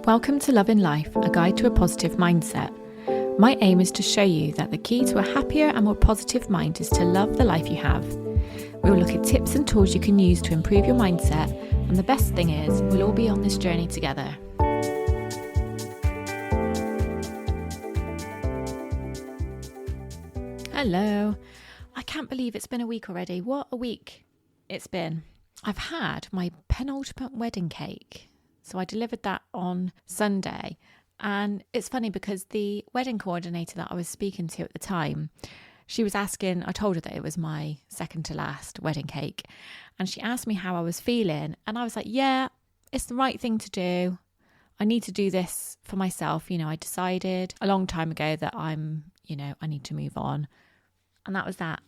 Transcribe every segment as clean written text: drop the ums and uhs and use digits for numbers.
Welcome to Love in Life, a guide to a positive mindset. My aim is to show you that the key to a happier and more positive mind is to love the life you have. We will look at tips and tools you can use to improve your mindset, and the best thing is, we'll all be on this journey together. Hello. I can't believe it's been a week already. What a week it's been. I've had my penultimate wedding cake. So I delivered that on Sunday, and it's funny because the wedding coordinator that I was speaking to at the time, she was asking, I told her that it was my second to last wedding cake, and she asked me how I was feeling, and I was like, yeah, it's the right thing to do. I need to do this for myself. I decided a long time ago that I need to move on, and that was that.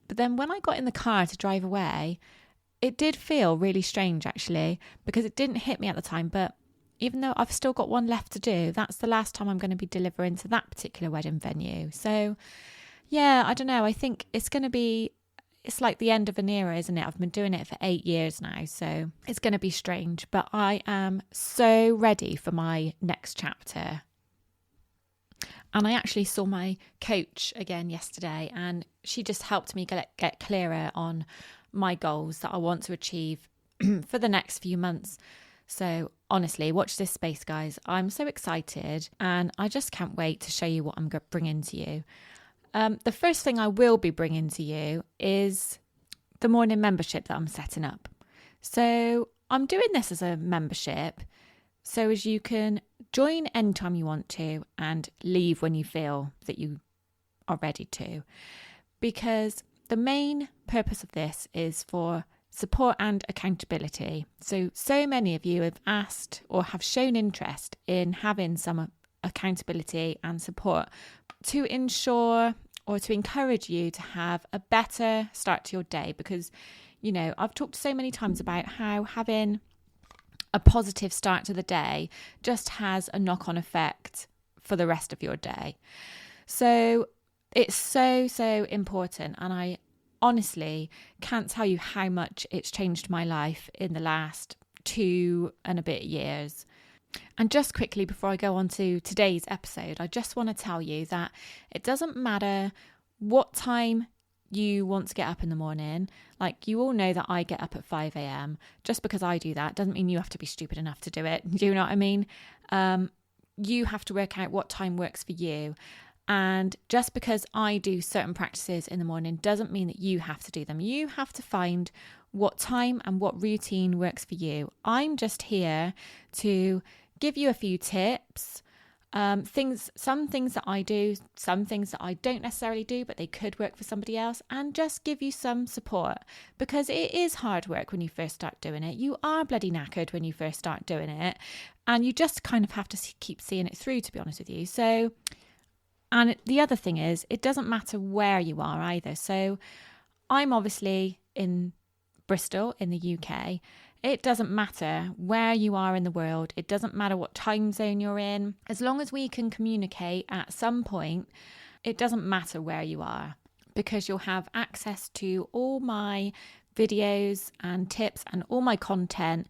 But then when I got in the car to drive away, it did feel really strange, actually, because it didn't hit me at the time. But even though I've still got one left to do, that's the last time I'm going to be delivering to that particular wedding venue. So, yeah, I don't know. I think it's like the end of an era, isn't it? I've been doing it for 8 years now. So it's going to be strange. But I am so ready for my next chapter. And I actually saw my coach again yesterday, and she just helped me get clearer on my goals that I want to achieve for the next few months. So honestly, watch this space, guys. I'm so excited, and I just can't wait to show you what I'm bringing to you. The first thing I will be bringing to you is the morning membership that I'm setting up. So I'm doing this as a membership so as you can join anytime you want to and leave when you feel that you are ready to. Because the main purpose of this is for support and accountability. So many of you have asked or have shown interest in having some accountability and support to ensure or to encourage you to have a better start to your day. Because, I've talked so many times about how having a positive start to the day just has a knock-on effect for the rest of your day. So it's so important, and I honestly can't tell you how much it's changed my life in the last 2 and a bit years. And just quickly before I go on to today's episode, I just want to tell you that it doesn't matter what time you want to get up in the morning. Like, you all know that I get up at 5 a.m. Just because I do that doesn't mean you have to be stupid enough to do it. Do you know what I mean? You have to work out what time works for you. And just because I do certain practices in the morning doesn't mean that you have to do them. You have to find what time and what routine works for you. I'm just here to give you a few tips, some things that I do, some things that I don't necessarily do, but they could work for somebody else, and just give you some support, because it is hard work when you first start doing it. You are bloody knackered when you first start doing it, and you just kind of have to keep seeing it through, to be honest with you. So, and the other thing is, it doesn't matter where you are either. So I'm obviously in Bristol in the UK. It doesn't matter where you are in the world. It doesn't matter what time zone you're in. As long as we can communicate at some point, it doesn't matter where you are, because you'll have access to all my videos and tips and all my content,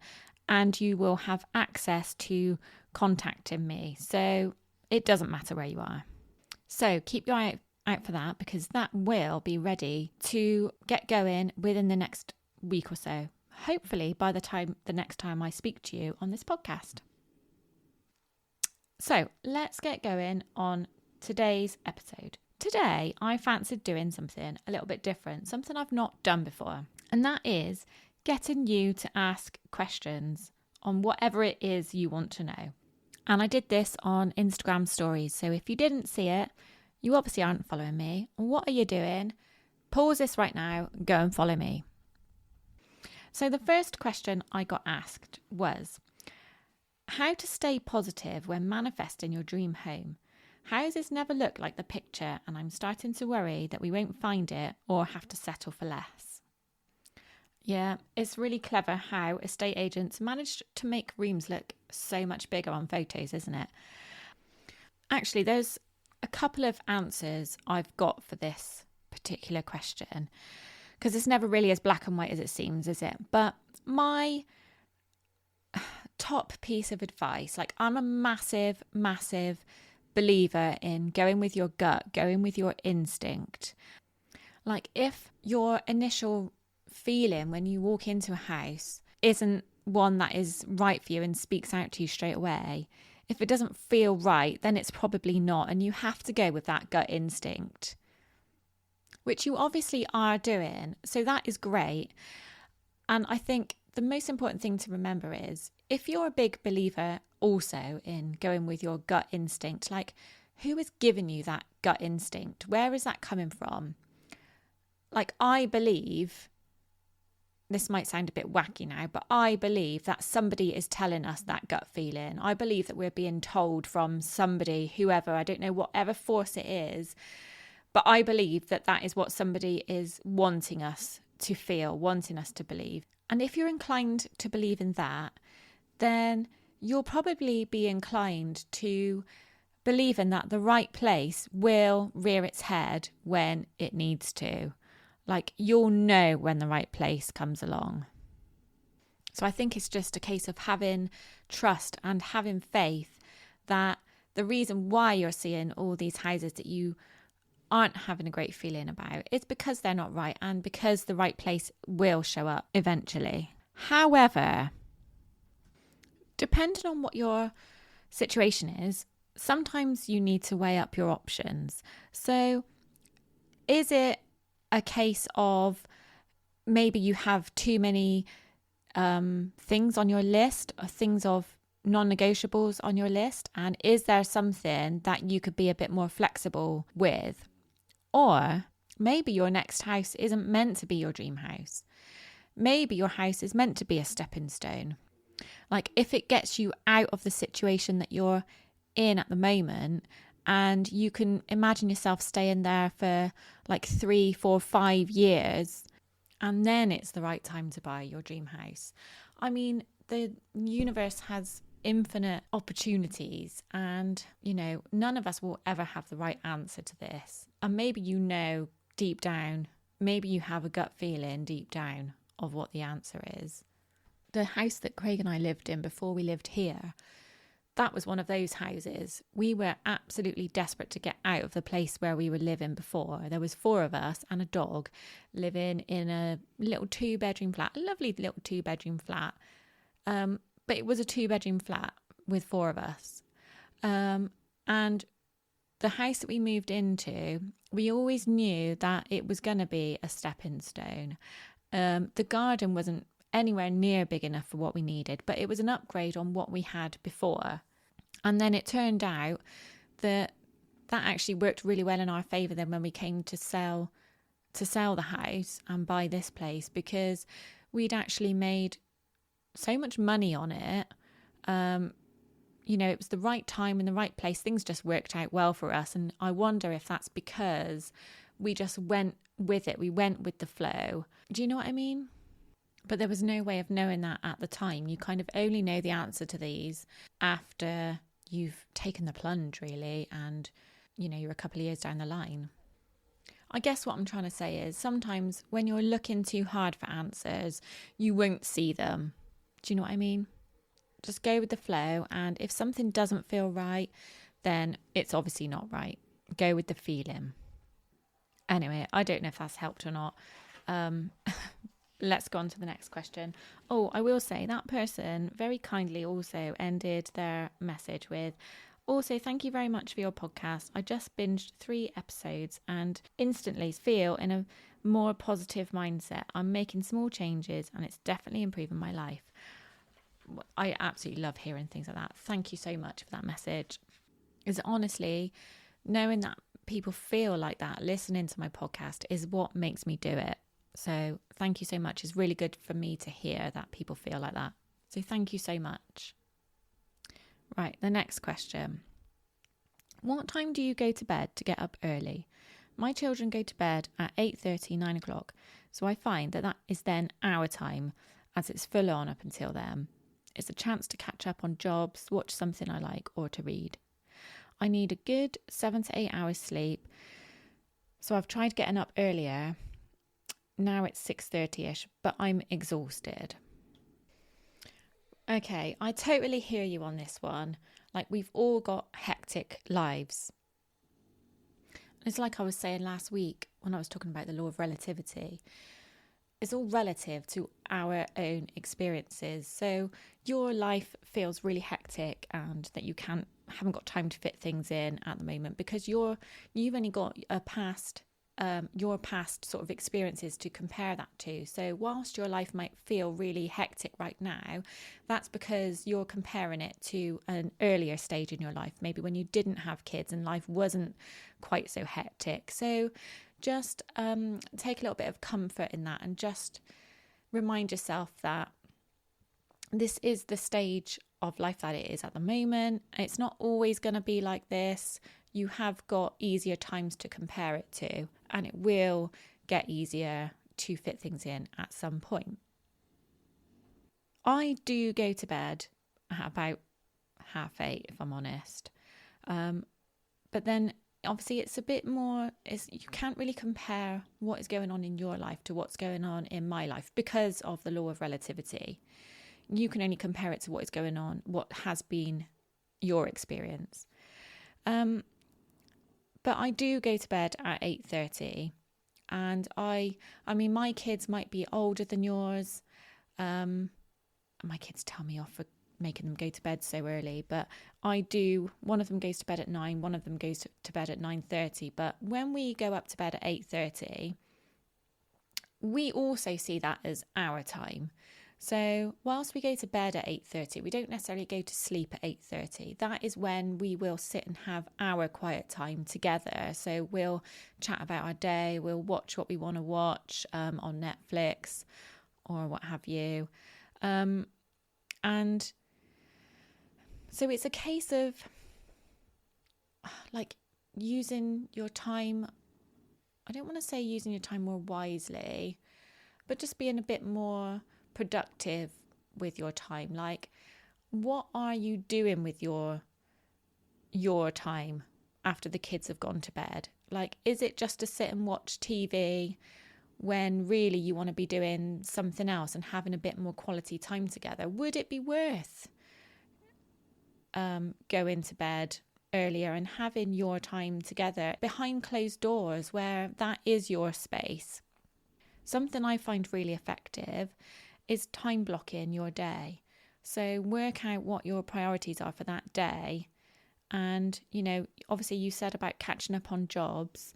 and you will have access to contacting me. So it doesn't matter where you are. So keep your eye out for that, because that will be ready to get going within the next week or so. Hopefully by the next time I speak to you on this podcast. So let's get going on today's episode. Today I fancied doing something a little bit different, something I've not done before. And that is getting you to ask questions on whatever it is you want to know. And I did this on Instagram stories. So if you didn't see it, you obviously aren't following me. What are you doing? Pause this right now, go and follow me. So the first question I got asked was, how to stay positive when manifesting your dream home? How does this never look like the picture, and I'm starting to worry that we won't find it or have to settle for less? Yeah, it's really clever how estate agents managed to make rooms look so much bigger on photos, isn't it? Actually, there's a couple of answers I've got for this particular question, because it's never really as black and white as it seems, is it? But my top piece of advice. Like, I'm a massive, massive believer in going with your gut, going with your instinct. Like, if your initial feeling when you walk into a house isn't one that is right for you and speaks out to you straight away, if it doesn't feel right, then it's probably not. And you have to go with that gut instinct, which you obviously are doing. So that is great. And I think the most important thing to remember is, if you're a big believer also in going with your gut instinct, like, who has given you that gut instinct? Where is that coming from? Like, I believe, this might sound a bit wacky now, but I believe that somebody is telling us that gut feeling. I believe that we're being told from somebody, whoever, I don't know, whatever force it is, but I believe that that is what somebody is wanting us to feel, wanting us to believe. And if you're inclined to believe in that, then you'll probably be inclined to believe in that the right place will rear its head when it needs to. Like, you'll know when the right place comes along. So I think it's just a case of having trust and having faith that the reason why you're seeing all these houses that you aren't having a great feeling about is because they're not right, and because the right place will show up eventually. However, depending on what your situation is, sometimes you need to weigh up your options. So is it a case of maybe you have too many things on your list, or things of non-negotiables on your list? And is there something that you could be a bit more flexible with? Or maybe your next house isn't meant to be your dream house. Maybe your house is meant to be a stepping stone. Like, if it gets you out of the situation that you're in at the moment, and you can imagine yourself staying there for like 3, 4, 5 years, and then it's the right time to buy your dream house. I mean, the universe has infinite opportunities, and, you know, none of us will ever have the right answer to this. And maybe you know deep down, maybe you have a gut feeling deep down of what the answer is. The house that Craig and I lived in before we lived here, that was one of those houses. We were absolutely desperate to get out of the place where we were living before. There was 4 of us and a dog living in a little 2-bedroom flat, a lovely little 2-bedroom flat. But it was a 2-bedroom flat with 4 of us. And the house that we moved into, we always knew that it was going to be a stepping stone. The garden wasn't anywhere near big enough for what we needed, but it was an upgrade on what we had before. And then it turned out that actually worked really well in our favour then when we came to sell the house and buy this place, because we'd actually made so much money on it. You know, it was the right time and the right place. Things just worked out well for us. And I wonder if that's because we just went with it. We went with the flow. Do you know what I mean? But there was no way of knowing that at the time. You kind of only know the answer to these after you've taken the plunge, really, and, you know, you're a couple of years down the line. I guess what I'm trying to say is, sometimes when you're looking too hard for answers, you won't see them. Do you know what I mean? Just go with the flow, and if something doesn't feel right, then it's obviously not right. Go with the feeling. Anyway, I don't know if that's helped or not. Let's go on to the next question. Oh, I will say that person very kindly also ended their message with, also, thank you very much for your podcast. I just binged 3 episodes and instantly feel in a more positive mindset. I'm making small changes and it's definitely improving my life. I absolutely love hearing things like that. Thank you so much for that message. Is honestly, knowing that people feel like that, listening to my podcast, is what makes me do it. So thank you so much. It's really good for me to hear that people feel like that. So thank you so much. Right, the next question. What time do you go to bed to get up early? My children go to bed at 8:30, 9 o'clock. So I find that is then our time, as it's full on up until then. It's a chance to catch up on jobs, watch something I like, or to read. I need a good 7 to 8 hours sleep. So I've tried getting up earlier. Now it's 6:30ish, but I'm exhausted. Okay, I totally hear you on this one. Like, we've all got hectic lives. It's like I was saying last week when I was talking about the law of relativity. It's all relative to our own experiences. So your life feels really hectic and that you haven't got time to fit things in at the moment because you've only got your past sort of experiences to compare that to. So whilst your life might feel really hectic right now, that's because you're comparing it to an earlier stage in your life, maybe when you didn't have kids and life wasn't quite so hectic. So just take a little bit of comfort in that and just remind yourself that this is the stage of life that it is at the moment. It's not always going to be like this. You have got easier times to compare it to, and it will get easier to fit things in at some point. I do go to bed at about 8:30, if I'm honest. But then obviously it's a bit more, you can't really compare what is going on in your life to what's going on in my life because of the law of relativity. You can only compare it to what is going on, what has been your experience. But I do go to bed at 8:30, and I mean, my kids might be older than yours. My kids tell me off for making them go to bed so early, but I do. One of them goes to bed at 9, one of them goes to bed at 9:30. But when we go up to bed at 8:30, we also see that as our time. So whilst we go to bed at 8:30, we don't necessarily go to sleep at 8:30. That is when we will sit and have our quiet time together. So we'll chat about our day, we'll watch what we want to watch on Netflix or what have you. And so it's a case of like using your time. I don't want to say using your time more wisely, but just being a bit more productive with your time. Like, what are you doing with your time after the kids have gone to bed? Like, is it just to sit and watch TV when really you want to be doing something else and having a bit more quality time together? Would it be worth going to bed earlier and having your time together behind closed doors where that is your space? Something I find really effective is time blocking your day. So work out what your priorities are for that day. And, obviously you said about catching up on jobs.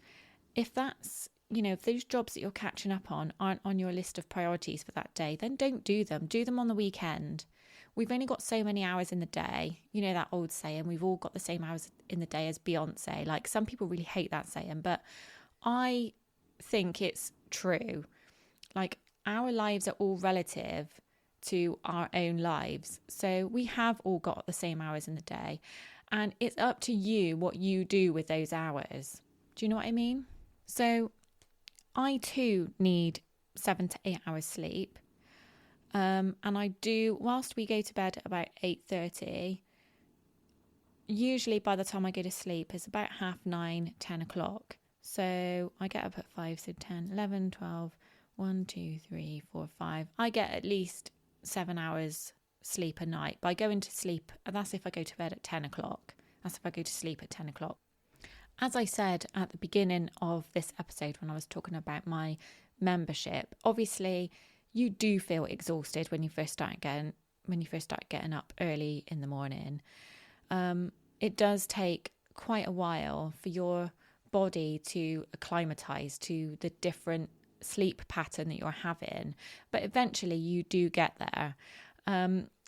If that's, if those jobs that you're catching up on aren't on your list of priorities for that day, then don't do them. Do them on the weekend. We've only got so many hours in the day. You know that old saying, we've all got the same hours in the day as Beyonce. Like, some people really hate that saying, but I think it's true. Like, our lives are all relative to our own lives. So we have all got the same hours in the day. And it's up to you what you do with those hours. Do you know what I mean? So I too need 7 to 8 hours sleep. And I do, whilst we go to bed at about 8:30, usually by the time I go to sleep, it's about 9:30, 10 o'clock. So I get up at 5, so 10, 11, 12, 1, 2, 3, 4, 5. I get at least 7 hours sleep a night. By going to sleep, that's if I go to bed at 10 o'clock. That's if I go to sleep at 10 o'clock. As I said at the beginning of this episode when I was talking about my membership, obviously you do feel exhausted when you first start getting up early in the morning. It does take quite a while for your body to acclimatise to the different sleep pattern that you're having, but eventually you do get there.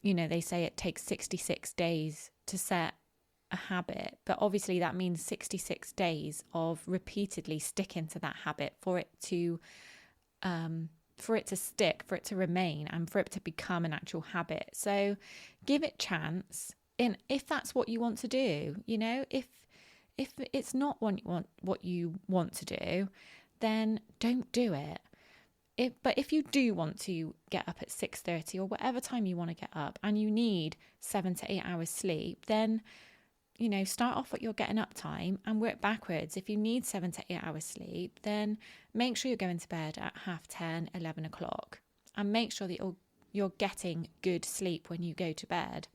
They say it takes 66 days to set a habit, but obviously that means 66 days of repeatedly sticking to that habit for it to stick, for it to remain, and for it to become an actual habit. So give it chance if that's what you want to do. If it's not what you want to do, then don't do it. But if you do want to get up at 6:30 or whatever time you want to get up, and you need 7 to 8 hours sleep, then start off at your getting up time and work backwards. If you need 7 to 8 hours sleep, then make sure you're going to bed at 10:30, 11 o'clock, and make sure that you're you're getting good sleep when you go to bed.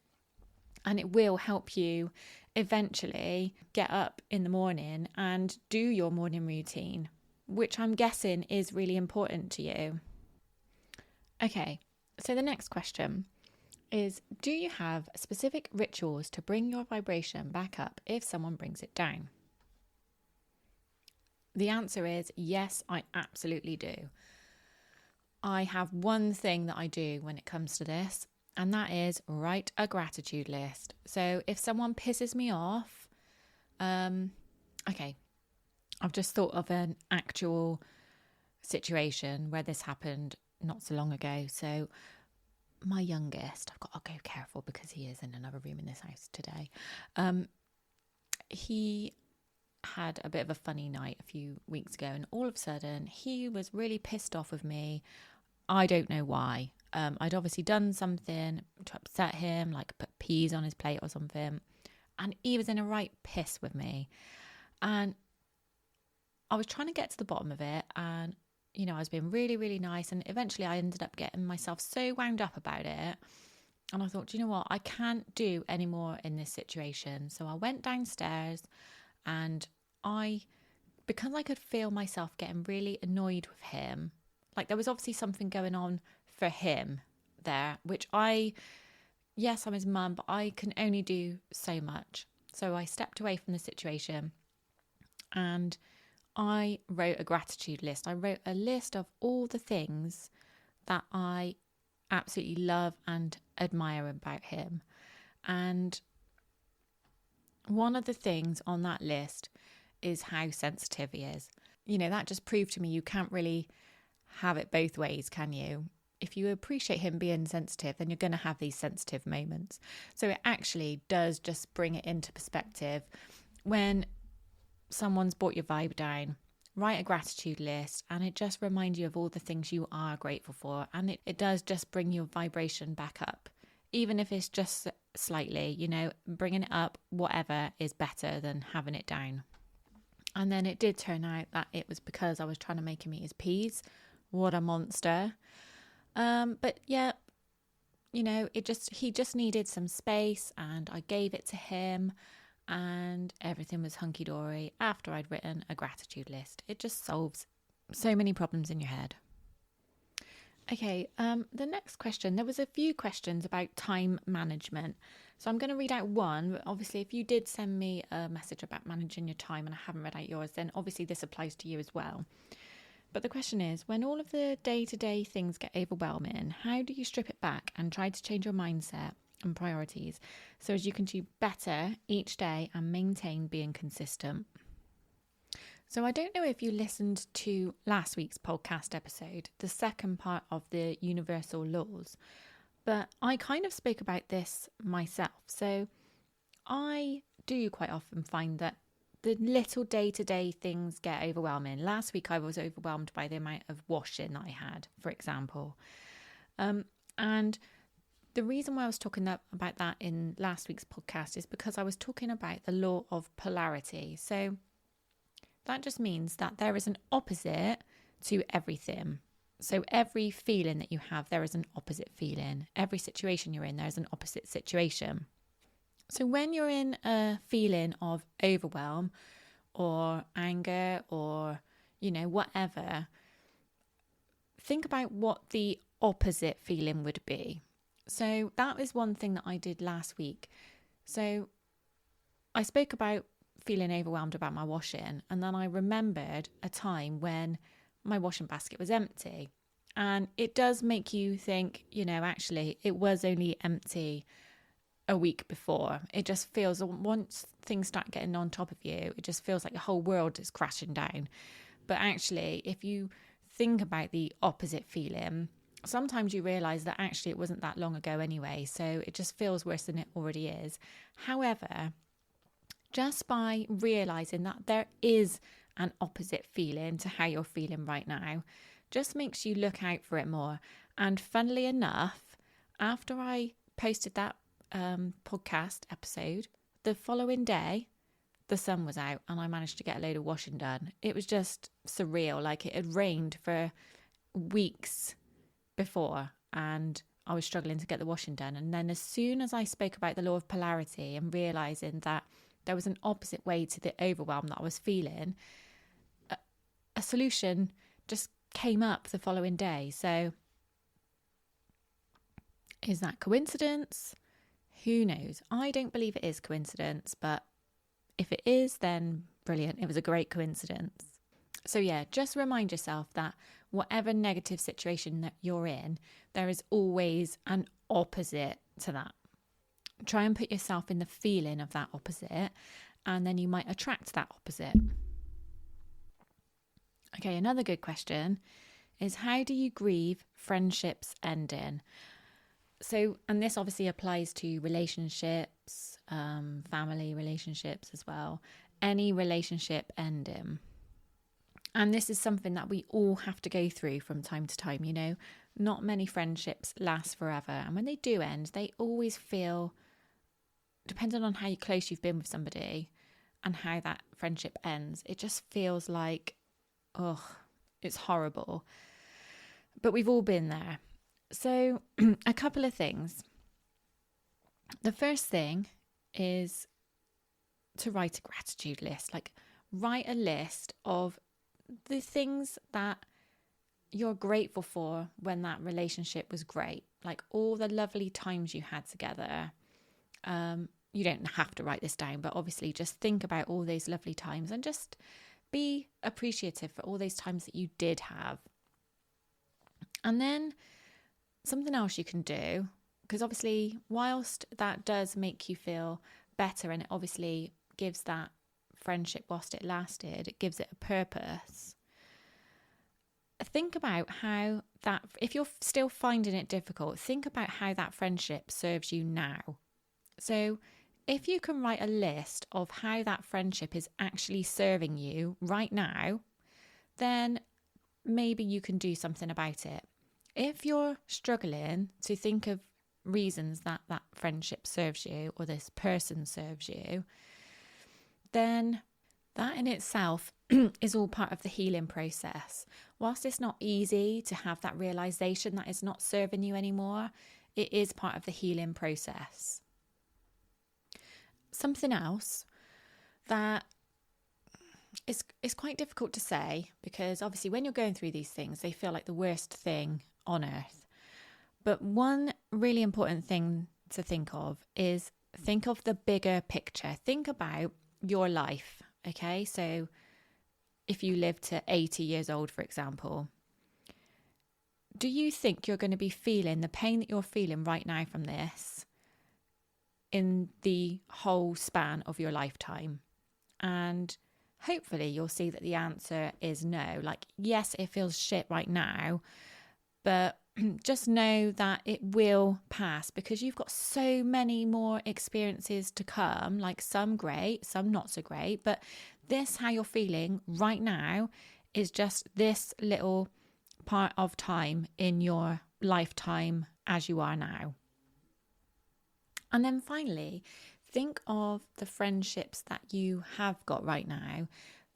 And it will help you eventually get up in the morning and do your morning routine, which I'm guessing is really important to you. Okay, so the next question is, do you have specific rituals to bring your vibration back up if someone brings it down? The answer is yes, I absolutely do. I have one thing that I do when it comes to this, and that is write a gratitude list. So if someone pisses me off, okay, I've just thought of an actual situation where this happened not so long ago. So my youngest, I've got to go careful because he is in another room in this house today. He had a bit of a funny night a few weeks ago, and all of a sudden he was really pissed off with me. I don't know why. I'd obviously done something to upset him, like put peas on his plate or something, and he was in a right piss with me. And I was trying to get to the bottom of it, and I was being really, really nice, and eventually I ended up getting myself so wound up about it. And I thought, you know what, I can't do any more in this situation. So I went downstairs, and because I could feel myself getting really annoyed with him, like there was obviously something going on for him there, which yes, I'm his mum, but I can only do so much. So I stepped away from the situation and I wrote a gratitude list. I wrote a list of all the things that I absolutely love and admire about him. And one of the things on that list is how sensitive he is. That just proved to me you can't really have it both ways, can you? If you appreciate him being sensitive, then you're going to have these sensitive moments. So it actually does just bring it into perspective. When someone's brought your vibe down, write a gratitude list, and it just reminds you of all the things you are grateful for. And it does just bring your vibration back up. Even if it's just slightly, bringing it up, whatever, is better than having it down. And then it did turn out that it was because I was trying to make him eat his peas. What a monster. But yeah, he just needed some space, and I gave it to him, and everything was hunky-dory after I'd written a gratitude list. It just solves so many problems in your head. Okay, the next question. There was a few questions about time management. So I'm going to read out one. But obviously, if you did send me a message about managing your time and I haven't read out yours, then obviously this applies to you as well. But the question is, when all of the day-to-day things get overwhelming, how do you strip it back and try to change your mindset and priorities so as you can do better each day and maintain being consistent? So I don't know if you listened to last week's podcast episode, the second part of the universal laws, but I kind of spoke about this myself. So I do quite often find that the little day-to-day things get overwhelming. Last week I was overwhelmed by the amount of washing that I had, for example. And the reason why I was talking about that in last week's podcast is because I was talking about the law of polarity. So that just means that there is an opposite to everything. So every feeling that you have, there is an opposite feeling. Every situation you're in, there's an opposite situation. So when you're in a feeling of overwhelm or anger or, whatever, think about what the opposite feeling would be. So that is one thing that I did last week. So I spoke about feeling overwhelmed about my washing, and then I remembered a time when my washing basket was empty. And it does make you think, actually, it was only empty a week before. It just feels, once things start getting on top of you, it just feels like the whole world is crashing down. But actually, if you think about the opposite feeling, sometimes you realise that actually it wasn't that long ago anyway, so it just feels worse than it already is. However, just by realising that there is an opposite feeling to how you're feeling right now, just makes you look out for it more. And funnily enough, after I posted that podcast episode, the following day the sun was out and I managed to get a load of washing done. It was just surreal. Like, it had rained for weeks before and I was struggling to get the washing done. And then as soon as I spoke about the law of polarity and realising that there was an opposite way to the overwhelm that I was feeling, a solution just came up the following day. So is that coincidence? Who knows? I don't believe it is coincidence, but if it is, then brilliant. It was a great coincidence. So yeah, just remind yourself that whatever negative situation that you're in, there is always an opposite to that. Try and put yourself in the feeling of that opposite, and then you might attract that opposite. Okay, another good question is, how do you grieve friendships ending? So, and this obviously applies to relationships, family relationships as well, any relationship ending. And this is something that we all have to go through from time to time. You know, not many friendships last forever. And when they do end, they always feel, depending on how close you've been with somebody and how that friendship ends, it just feels like, oh, it's horrible. But we've all been there. So a couple of things. The first thing is to write a gratitude list. Like, write a list of the things that you're grateful for when that relationship was great. Like all the lovely times you had together. You don't have to write this down, but obviously just think about all those lovely times and just be appreciative for all those times that you did have. And then something else you can do, because obviously whilst that does make you feel better and it obviously gives that friendship whilst it lasted, it gives it a purpose. Think about how that, if you're still finding it difficult, think about how that friendship serves you now. So if you can write a list of how that friendship is actually serving you right now, then maybe you can do something about it. If you're struggling to think of reasons that that friendship serves you or this person serves you, then that in itself is all part of the healing process. Whilst it's not easy to have that realization that it's not serving you anymore, it is part of the healing process. Something else that is quite difficult to say, because obviously when you're going through these things, they feel like the worst thing on earth. But one really important thing to think of is think of the bigger picture. Think about your life, okay? So if you live to 80 years old, for example, do you think you're going to be feeling the pain that you're feeling right now from this in the whole span of your lifetime? And hopefully you'll see that the answer is no. Like, yes, it feels shit right now, but just know that it will pass, because you've got so many more experiences to come, like some great, some not so great. But this, how you're feeling right now, is just this little part of time in your lifetime as you are now. And then finally, think of the friendships that you have got right now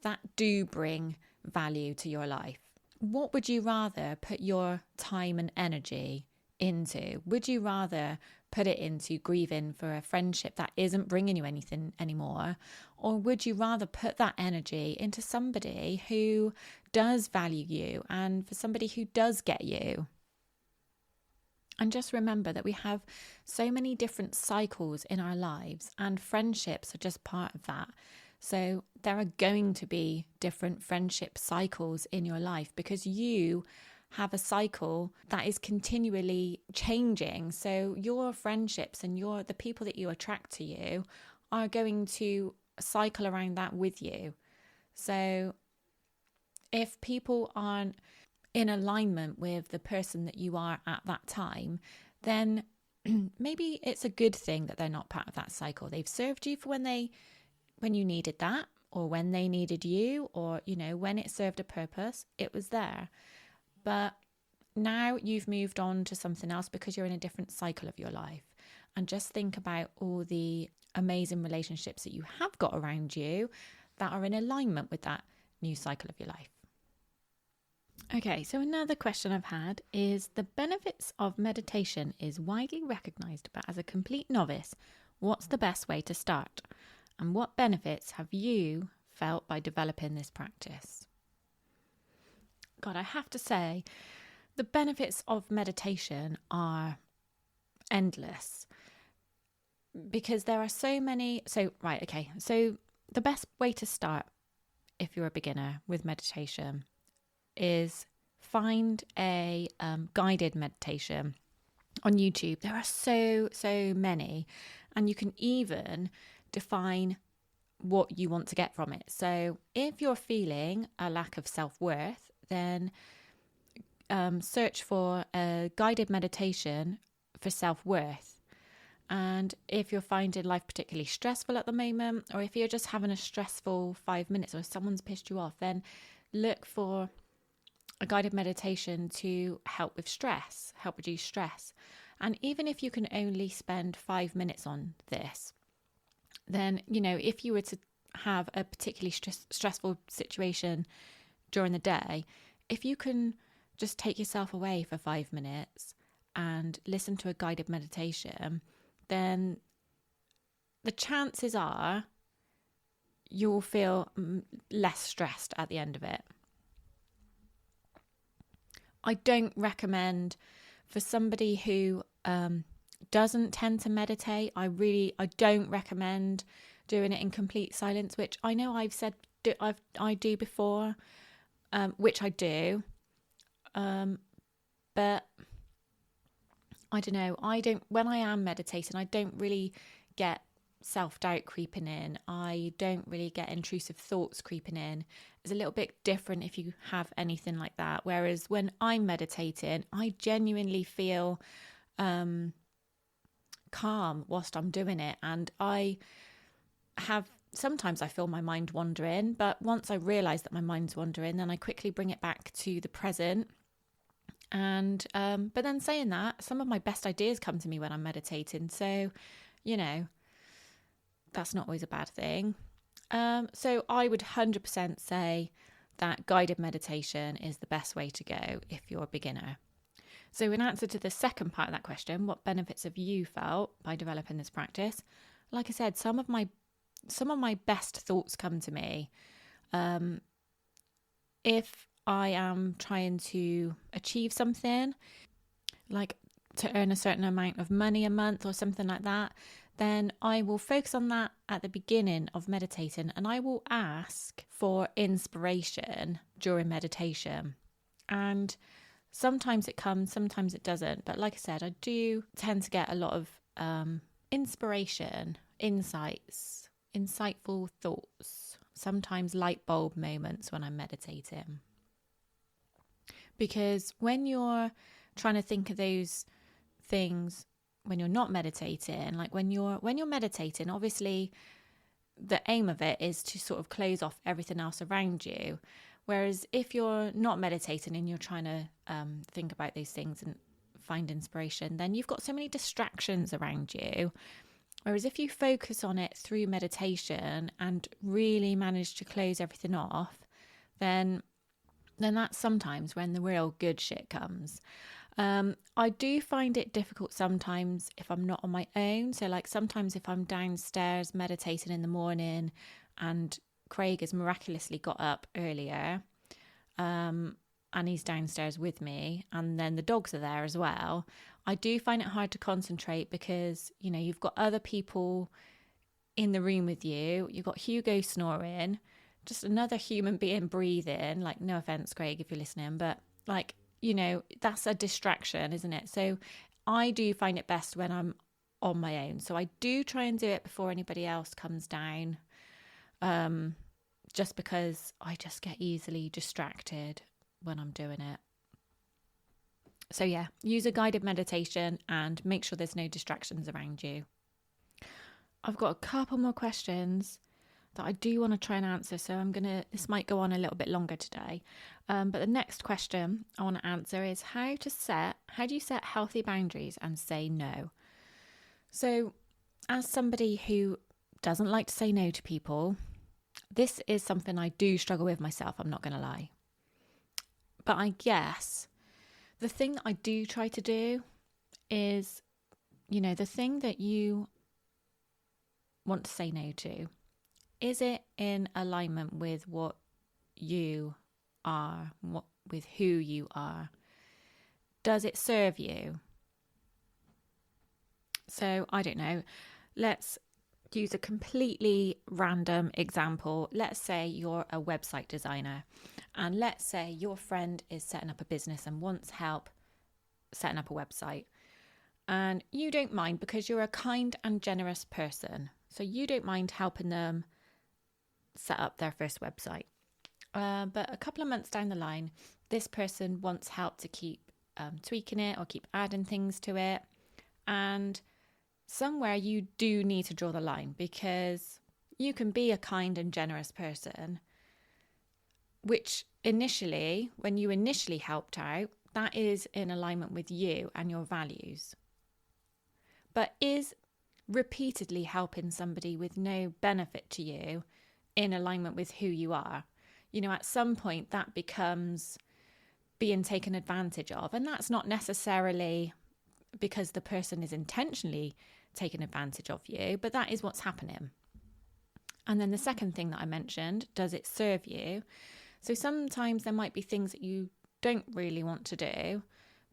that do bring value to your life. What would you rather put your time and energy into? Would you rather put it into grieving for a friendship that isn't bringing you anything anymore? Or would you rather put that energy into somebody who does value you and for somebody who does get you? And just remember that we have so many different cycles in our lives, and friendships are just part of that. So there are going to be different friendship cycles in your life, because you have a cycle that is continually changing. So your friendships and the people that you attract to you are going to cycle around that with you. So if people aren't in alignment with the person that you are at that time, then maybe it's a good thing that they're not part of that cycle. They've served you for when you needed that, or when they needed you, or, you know, when it served a purpose, it was there. But now you've moved on to something else because you're in a different cycle of your life. And just think about all the amazing relationships that you have got around you that are in alignment with that new cycle of your life. Okay, so another question I've had is the benefits of meditation is widely recognized, but as a complete novice, what's the best way to start? And what benefits have you felt by developing this practice? God, I have to say, the benefits of meditation are endless because there are so many. So the best way to start if you're a beginner with meditation is find a guided meditation on YouTube. There are so many, and you can even define what you want to get from it. So if you're feeling a lack of self-worth, then search for a guided meditation for self-worth. And if you're finding life particularly stressful at the moment, or if you're just having a stressful 5 minutes or someone's pissed you off, then look for a guided meditation to help with stress, help reduce stress. And even if you can only spend 5 minutes on this, then, if you were to have a particularly stressful situation during the day, if you can just take yourself away for 5 minutes and listen to a guided meditation, then the chances are you'll feel less stressed at the end of it. I don't recommend for somebody who doesn't tend to meditate. I don't recommend doing it in complete silence, which I know I've said I do before, which I do. But I don't know. When I am meditating, I don't really get self-doubt creeping in. I don't really get intrusive thoughts creeping in. It's a little bit different if you have anything like that. Whereas when I'm meditating, I genuinely feel calm whilst I'm doing it. And sometimes I feel my mind wandering, but once I realise that my mind's wandering, then I quickly bring it back to the present. And but then saying that, some of my best ideas come to me when I'm meditating. So, that's not always a bad thing. So I would 100% say that guided meditation is the best way to go if you're a beginner. So in answer to the second part of that question, what benefits have you felt by developing this practice? Like I said, some of my best thoughts come to me. If I am trying to achieve something, like to earn a certain amount of money a month or something like that, then I will focus on that at the beginning of meditating, and I will ask for inspiration during meditation. And sometimes it comes, sometimes it doesn't. But like I said, I do tend to get a lot of inspiration, insights, insightful thoughts, sometimes light bulb moments when I'm meditating. Because when you're trying to think of those things when you're not meditating, like when you're meditating, obviously the aim of it is to sort of close off everything else around you. Whereas if you're not meditating and you're trying to think about those things and find inspiration, then you've got so many distractions around you. Whereas if you focus on it through meditation and really manage to close everything off, then that's sometimes when the real good shit comes. I do find it difficult sometimes if I'm not on my own. So like sometimes if I'm downstairs meditating in the morning and Craig has miraculously got up earlier, and he's downstairs with me, and then the dogs are there as well, I do find it hard to concentrate because, you've got other people in the room with you. You've got Hugo snoring, just another human being breathing, like no offense, Craig, if you're listening, but like, that's a distraction, isn't it? So I do find it best when I'm on my own. So I do try and do it before anybody else comes down, just because I just get easily distracted when I'm doing it. So yeah, use a guided meditation and make sure there's no distractions around you. I've got a couple more questions that I do want to try and answer. So this might go on a little bit longer today. But the next question I want to answer is how do you set healthy boundaries and say no? So as somebody who doesn't like to say no to people, this is something I do struggle with myself. I'm not going to lie. But I guess the thing that I do try to do is, the thing that you want to say no to, is it in alignment with what you are, with who you are? Does it serve you? So I don't know. Let's use a completely random example. Let's say you're a website designer, and let's say your friend is setting up a business and wants help setting up a website. And you don't mind because you're a kind and generous person. So you don't mind helping them set up their first website. But a couple of months down the line, this person wants help to keep tweaking it or keep adding things to it. And somewhere you do need to draw the line, because you can be a kind and generous person, which initially, when you initially helped out, that is in alignment with you and your values. But is repeatedly helping somebody with no benefit to you in alignment with who you are? At some point that becomes being taken advantage of. And that's not necessarily because the person is intentionally taking advantage of you, but that is what's happening. And then the second thing that I mentioned, does it serve you? So sometimes there might be things that you don't really want to do,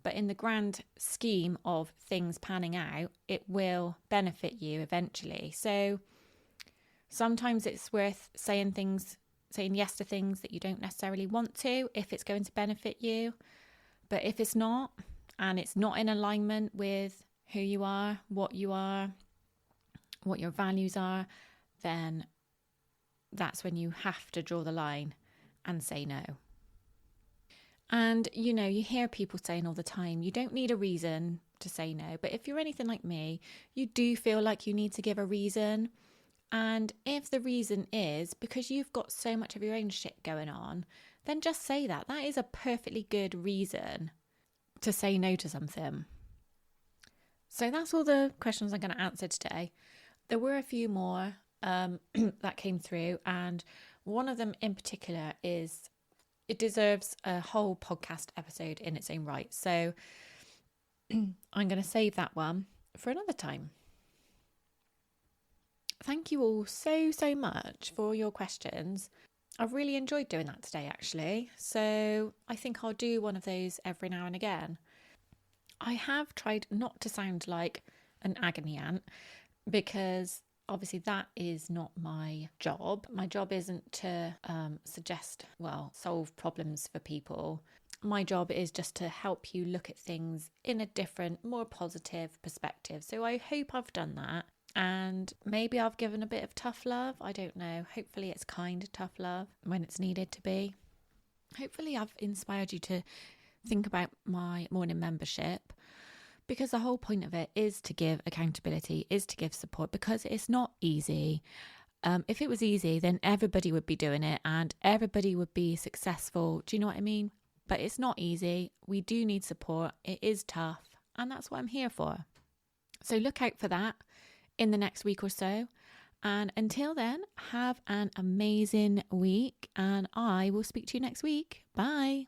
but in the grand scheme of things panning out, it will benefit you eventually. So sometimes it's worth saying yes to things that you don't necessarily want to, if it's going to benefit you. But if it's not, and it's not in alignment with who you are, what your values are, then that's when you have to draw the line and say no. And, you hear people saying all the time, you don't need a reason to say no. But if you're anything like me, you do feel like you need to give a reason. And if the reason is because you've got so much of your own shit going on, then just say that. That is a perfectly good reason to say no to something. So that's all the questions I'm going to answer today. There were a few more that came through, and one of them in particular is, it deserves a whole podcast episode in its own right. So I'm going to save that one for another time. Thank you all so much for your questions. I've really enjoyed doing that today, actually. So I think I'll do one of those every now and again. I have tried not to sound like an agony aunt, because obviously that is not my job. My job isn't to solve problems for people. My job is just to help you look at things in a different, more positive perspective. So I hope I've done that. And maybe I've given a bit of tough love. I don't know. Hopefully it's kind of tough love when it's needed to be. Hopefully I've inspired you to think about my morning membership, because the whole point of it is to give accountability, is to give support, because it's not easy. If it was easy, then everybody would be doing it and everybody would be successful. Do you know what I mean? But it's not easy. We do need support. It is tough. And that's what I'm here for. So look out for that in the next week or so. And until then, have an amazing week. And I will speak to you next week. Bye.